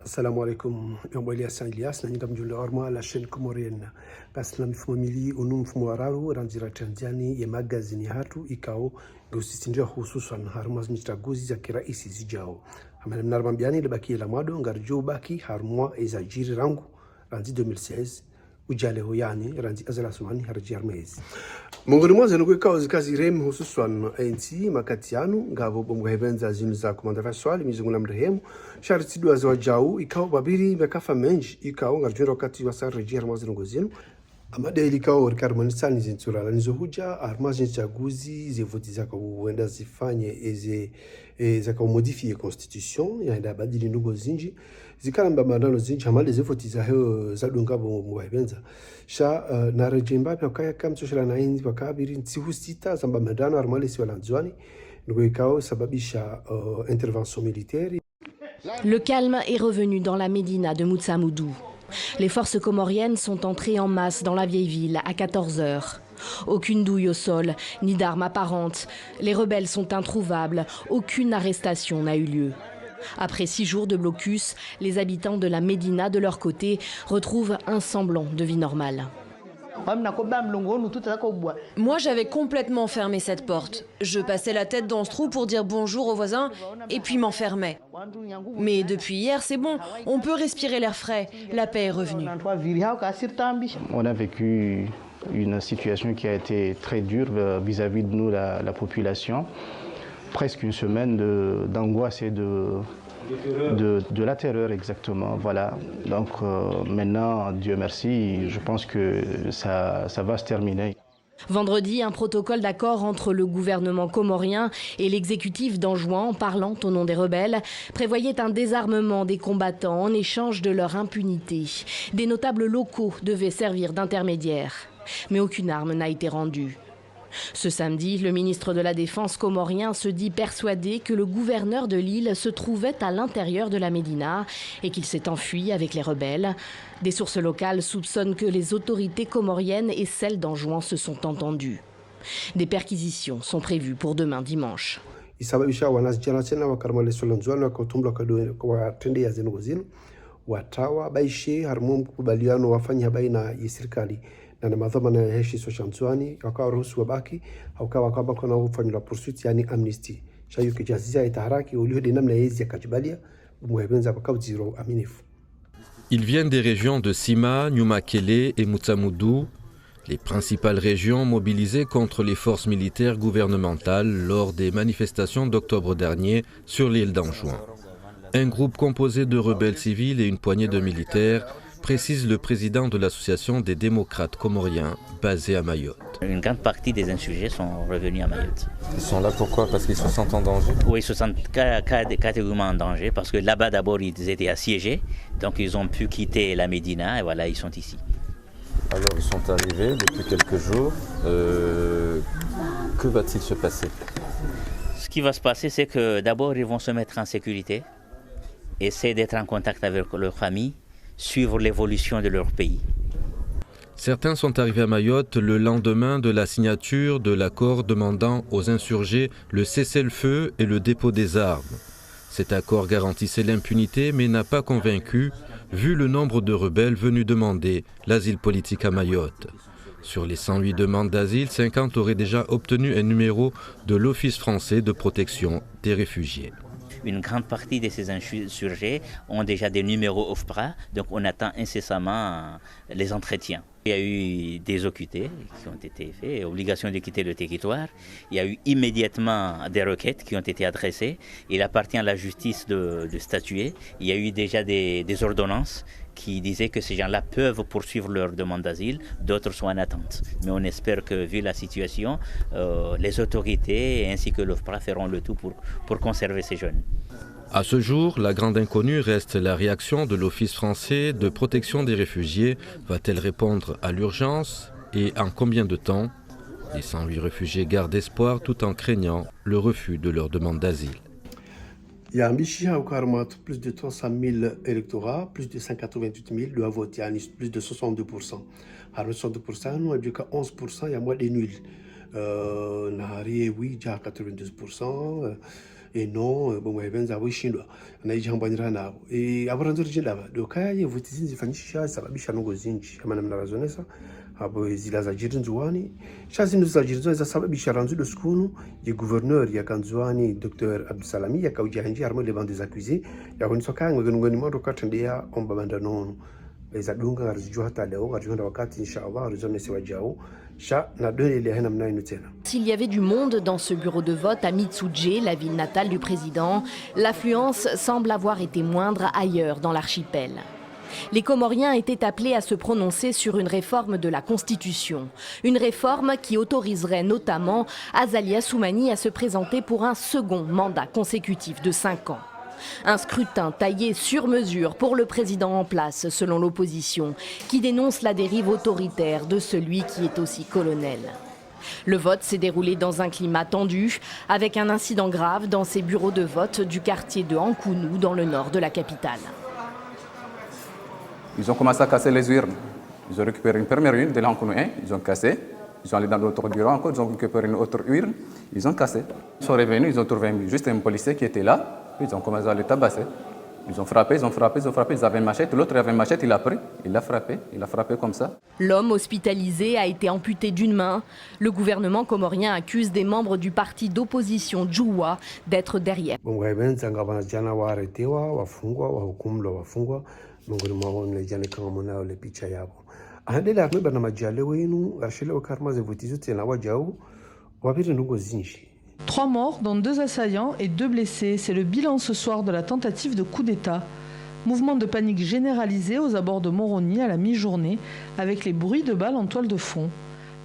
Assalamu alaikum. Yombo Hassan Elias na nyinga mjumbe wa la chaîne comorienne. Basi na mifumo mili unu mfumo wararu ranjira Tanzania ya magazini hatu ikao gosisindia hususan haruma chaguzi za kiraisi zijao. Amana mnarmambiani libaki la mwado ngarjo baki harumwa ezajiri rangu ranzi 2016 ujale hoyani ranzi azala sumani harji armezi. Mongoni mwaza nuko ikawa kazi rem hususan ANC makatianu ngabo bomwebenza zinu za komanda vaswali mizungula mrehemu sharti dua za wajau ikawa babiri mekafa menji ikawa ngarjura wakati wa sar rejia armazi ngozinu amada ilikao Ricardo Manisani zintura lanizo huja armazi chaguzi zevoti zaka uenda zifanye zaka modifie constitution ya enda badili ndugo zinji zikalamba mandano zinji hamale zevoti za heo za dungabo mwebenza sha na rejimba pia kaya kama social na inzi wakabiri nsihusita samba mandano armale si walanzwani ndugo ikao sababisha intervention militaire. Le calme est revenu dans la Médina de Moutsamoudou. Les forces comoriennes sont entrées en masse dans la vieille ville à 14 heures. Aucune douille au sol, ni d'armes apparentes. Les rebelles sont introuvables. Aucune arrestation n'a eu lieu. Après 6 jours de blocus, les habitants de la Médina, de leur côté, retrouvent un semblant de vie normale. Moi, j'avais complètement fermé cette porte. Je passais la tête dans ce trou pour dire bonjour aux voisins et puis m'enfermais. Mais depuis hier, c'est bon, on peut respirer l'air frais. La paix est revenue. On a vécu une situation qui a été très dure vis-à-vis de nous, la population. Presque une semaine d'angoisse et de la terreur, exactement. Voilà. Donc maintenant, Dieu merci, je pense que ça va se terminer. Vendredi, un protocole d'accord entre le gouvernement comorien et l'exécutif d'Anjouan, parlant au nom des rebelles, prévoyait un désarmement des combattants en échange de leur impunité. Des notables locaux devaient servir d'intermédiaires. Mais aucune arme n'a été rendue. Ce samedi, le ministre de la Défense comorien se dit persuadé que le gouverneur de l'île se trouvait à l'intérieur de la Médina et qu'il s'est enfui avec les rebelles. Des sources locales soupçonnent que les autorités comoriennes et celles d'Anjouan se sont entendues. Des perquisitions sont prévues pour demain dimanche. Na madhamana ya heshi soshanzwani wakawa ruhusu wabaki haukawa kwamba kuna ufanywa pursuit yani amnesty shayu kijazia itaharaki uliode namna yezi akajibalia mwebenza kwa zero aminifu. Ils viennent des régions de Sima, Nyumakele et Moutsamoudou, les principales régions mobilisées contre les forces militaires gouvernementales lors des manifestations d'octobre dernier sur l'île d'Anjouan. Un groupe composé de rebelles civils et une poignée de militaires, précise le président de l'association des démocrates comoriens basée à Mayotte. Une grande partie des insurgés sont revenus à Mayotte. Ils sont là pourquoi? Parce qu'ils se sentent en danger? Oui, ils se sentent catégoriquement en danger parce que là-bas d'abord ils étaient assiégés, donc ils ont pu quitter la Médina et voilà, ils sont ici. Alors ils sont arrivés depuis quelques jours. Que va-t-il se passer? Ce qui va se passer, c'est que d'abord ils vont se mettre en sécurité, essayer d'être en contact avec leur famille, suivre l'évolution de leur pays. Certains sont arrivés à Mayotte le lendemain de la signature de l'accord demandant aux insurgés le cessez-le-feu et le dépôt des armes. Cet accord garantissait l'impunité mais n'a pas convaincu, vu le nombre de rebelles venus demander l'asile politique à Mayotte. Sur les 108 demandes d'asile, 50 auraient déjà obtenu un numéro de l'Office français de protection des réfugiés. Une grande partie de ces insurgés ont déjà des numéros OFPRA, donc on attend incessamment les entretiens. Il y a eu des OQT qui ont été faits, obligation de quitter le territoire. Il y a eu immédiatement des requêtes qui ont été adressées. Il appartient à la justice de statuer. Il y a eu déjà des ordonnances qui disaient que ces gens-là peuvent poursuivre leur demande d'asile, d'autres sont en attente. Mais on espère que, vu la situation, les autorités ainsi que l'OFPRA feront le tout pour conserver ces jeunes. À ce jour, la grande inconnue reste la réaction de l'Office français de protection des réfugiés. Va-t-elle répondre à l'urgence et en combien de temps? Les 108 réfugiés gardent espoir tout en craignant le refus de leur demande d'asile. Il y a plus de 300 000 électorats, plus de 188 000 doivent voter, plus de 62%. À 62%, nous avons 11%, il y a moins de nuls. Nahari, oui, déjà 92%. no bomwe benza boshindwa na ijambanyira nabo abaranzo rijindaba dokaye vuti zinzifanyisha sababisha nongo zinji kama namna razonesa abo zilaza jirinzwani shazinu za jirinzwani za sababisha ranzo de skunu ye gouverneur ya kanzwani Dr Abdusalami ya kaujanje armo les bandes accusés ya koniso kangwe ngoni mondo katendea omba banda nono za dunga garzijua hata leo garzijua wakati inshallah rizonesi wajao. S'il y avait du monde dans ce bureau de vote à Mitsuje, la ville natale du président, l'affluence semble avoir été moindre ailleurs dans l'archipel. Les Comoriens étaient appelés à se prononcer sur une réforme de la Constitution. Une réforme qui autoriserait notamment Azalia Soumani à se présenter pour un second mandat consécutif de 5 ans. Un scrutin taillé sur mesure pour le président en place, selon l'opposition, qui dénonce la dérive autoritaire de celui qui est aussi colonel. Le vote s'est déroulé dans un climat tendu, avec un incident grave dans ces bureaux de vote du quartier de Ankounou, dans le nord de la capitale. Ils ont commencé à casser les urnes. Ils ont récupéré une première urne de l'Ankounou 1, ils ont cassé. Ils sont allés dans l'autre bureau encore, ils ont récupéré une autre urne, ils ont cassé. Ils sont revenus, ils ont trouvé juste un policier qui était là. Ils ont commencé à le tabasser. Ils ont frappé, ils ont frappé, ils ont frappé. Ils avaient une machette. L'autre avait une machette, il a pris. Il l'a frappé comme ça. L'homme hospitalisé a été amputé d'une main. Le gouvernement comorien accuse des membres du parti d'opposition Djoua d'être derrière. Trois morts, dont 2 assaillants et 2 blessés. C'est le bilan ce soir de la tentative de coup d'État. Mouvement de panique généralisé aux abords de Moroni à la mi-journée, avec les bruits de balles en toile de fond.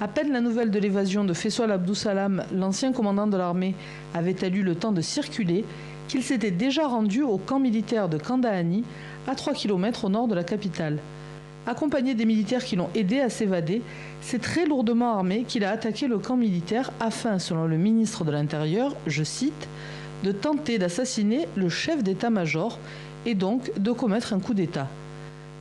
À peine la nouvelle de l'évasion de Fessoal Abdousalam, l'ancien commandant de l'armée, avait-elle eu le temps de circuler, qu'il s'était déjà rendu au camp militaire de Kandahani, à 3 km au nord de la capitale. Accompagné des militaires qui l'ont aidé à s'évader, c'est très lourdement armé qu'il a attaqué le camp militaire afin, selon le ministre de l'Intérieur, je cite, de tenter d'assassiner le chef d'état-major et donc de commettre un coup d'État.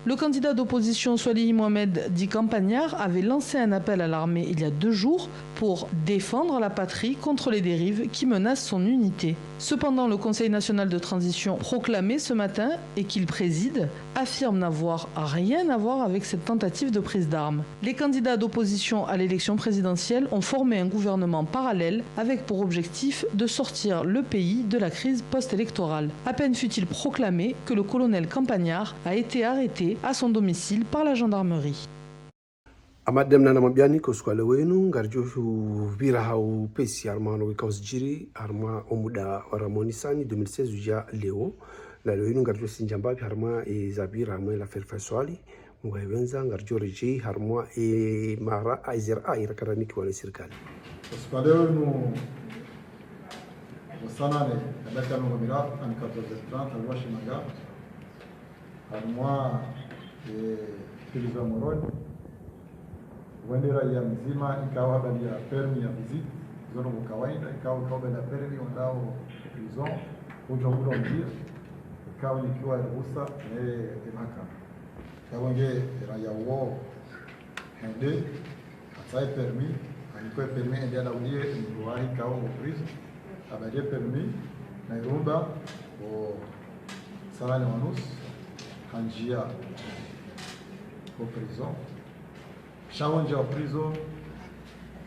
Le candidat d'opposition Swalihi Mohamed, dit campagnard, avait lancé un appel à l'armée il y a 2 jours pour défendre la patrie contre les dérives qui menacent son unité. Cependant, le Conseil national de transition, proclamé ce matin et qu'il préside, affirme n'avoir rien à voir avec cette tentative de prise d'armes. Les candidats d'opposition à l'élection présidentielle ont formé un gouvernement parallèle avec pour objectif de sortir le pays de la crise post-électorale. À peine fut-il proclamé que le colonel Campagnard a été arrêté à son domicile par la gendarmerie. Amadem nana mabiani ko skwale wenu ngarjo vira hau pesi armano wikausjiri arma omuda waramoni sani 2016 uja leo la leo ngarjo sinjambapi harma zabira arma la ferfaswali mwawenza ngarjo reji harma mara aizira irakarani kwa serikali skwale wenu wasanane kadaka no mira an 14:30 alwashi maga harma kiliza moroni wende raia mzima ikawa habari ya permi ya visite zono kwa kawaida ikawa kabla ya permi wandao prison ujomudo mbia ikawa nikiwa ruhusa mahakama kawonge raia wo hende atai permi alikuwa permi ndio anaulie mruahi kawa prison habari permi na irumba o salani wanus hanjia kwa prison shawonja wa prison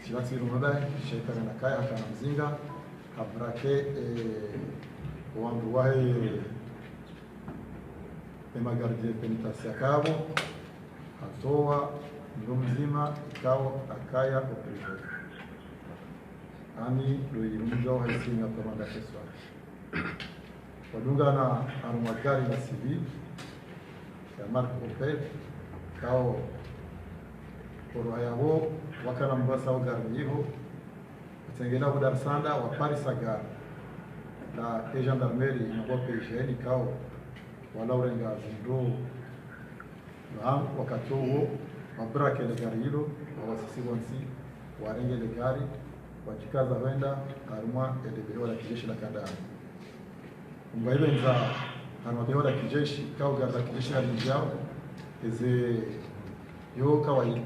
silatsiru mabaya shaitana na kaya kana mzinga habrake wandu wae emagardie penitasia kabo atoa ndo mzima ikawa akaya kwa prison ani loyimjo haisinga komanda keswa wadunga na arumagari na civil ya Mark Opel kao koro yabo wakana mbasa ugarbiho tengena budarsanda wa Paris agar la gendarmerie na PGN kao wala urenga zindo na wakati huo mabrake le gari hilo wasisi wansi warenge le gari wajikaza wenda aruma elebeo la kijeshi la Kandahari ngaibenza anabeo la kijeshi kao gaza kijeshi alijao eze yo kawaida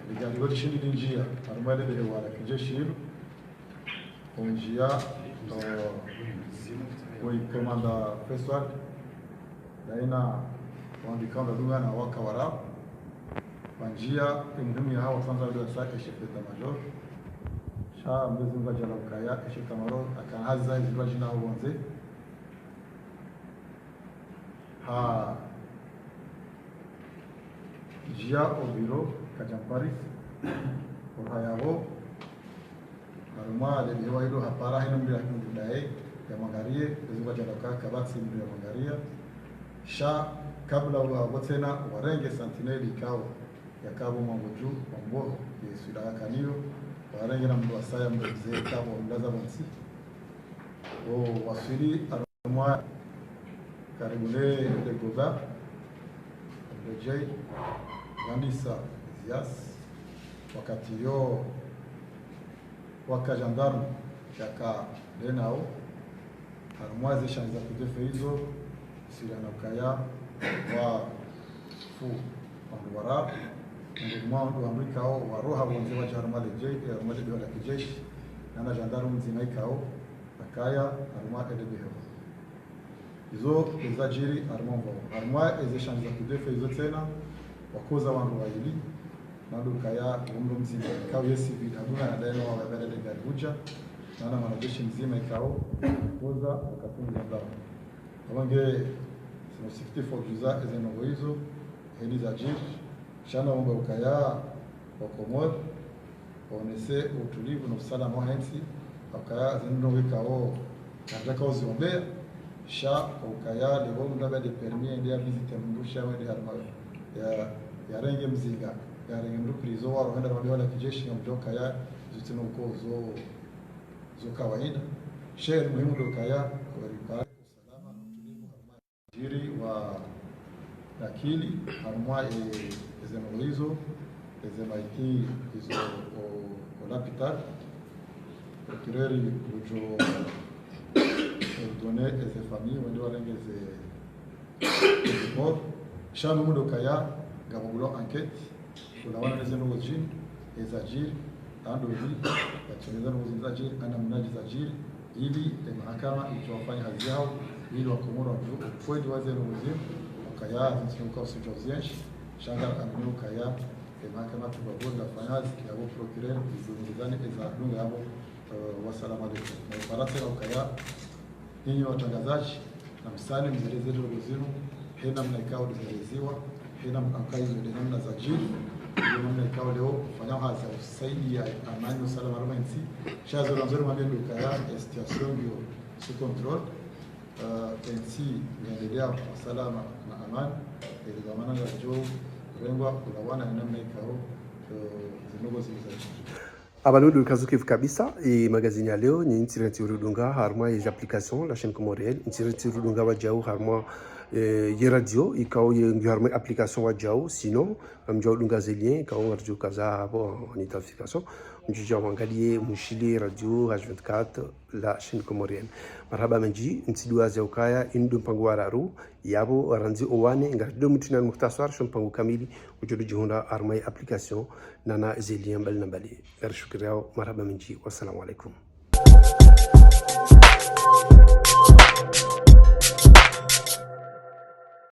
ligari wote shindi njia aruma elebeo la kijeshi hilo onjia Komanda Feswal daina waandikao lugha na waka Warab kwa njia muhimu ya hawa kwanza ndio sasa chef d'état-major sha mwezi mmoja la ukaya chef d'état-major akaanza zilwa jina uanze ha njia obiro kajampari orhayavo haruma de hewa hilo hapara hino mbili akundai ya Mangarie zilwa jina kabati mbili ya Mangaria sha kabla wa tena warenge sentineli kao ya kabo mangoju mambo ya suda kanio warenge na mdo asaya mzee kabo mlaza msi o wasiri armwa karibule de goza rejei Vanessa Zias wakati yo waka gendarme yaka lenao armwa zishanza kudefe hizo sirana ukaya wa fu wanduwara ndugu wamrikao waroha bonze wa jarma de jay mali de la kijeshi na gendarme mzima ikao akaya arma edebeho izo ezajiri arma ezeshanza kudefe izo tena wakoza wandu waili nadu kaya umro mzima ikao yesi bidaduna na deno wa bele de garuja na mwanajeshi mzima ikao koza wakafunga ndao wange Msikiti Fogiza ezenogo hizo heli za jeshi shana omba ukaya wa Komor waonese utulivu na usalama wa nchi ukaya zinongo kao nataka uziombea sha ukaya de wao ndaba de permis ndia visite mndusha wa de harma ya renge mzinga ya renge mru prizo wa rohenda wa wala kijeshi na mjoka ya zitino uko zo kawaida shehe muhimu ndo kaya kwa jiri wa akili harmwa ezema hizo ezema iki hizo olapital procureur ujo donner eze famille wende warengeze mort shanu mundo kaya gabulo enquête kuna wana zeno wajin ezajiri ando hii yatengeneza waziri ana mnaji zajiri ili mahakama itawafanya kazi yao ili wakomoro kweli wazee wazee wakaya ntuka usijoziash shanga aminu kaya mahakama tubabunda fanyazi ya procureur izunguzani za dunga hapo wasalamu alaykum na farasa wakaya ninyi watangazaji na msali mzeleze wazee hena mnaikao dizereziwa hena mkakai ndio namna za jini ndio namna ikao leo fanya haza usaidi ya amani usalama wa nchi shazo nzuri magendo kaya situation ndio sous contrôle nchi inaendelea salama na amani ili zamana ya jo rengwa kulawana namna ikao zinogo zilizochi Abanodo kazukivu kabisa e magazine ya leo ni Ntirenti Rudunga harma ya application la chaîne comorienne Ntirenti Rudunga wa jau harma ye radio ikao ye harma application wa jau sinon mjao dunga zelien ikao radio kaza hapo ni application mjao wangalie mshili radio H24 la chaîne comorienne marhaba manji ntiduaza za ukaya indu mpango wararu yabo ranzi owane ngado mutinan muhtasar shon mpango kamili ujodo jihunda harma ya application nana zelien bal nambali shukran marhaba manji wassalamu alaikum.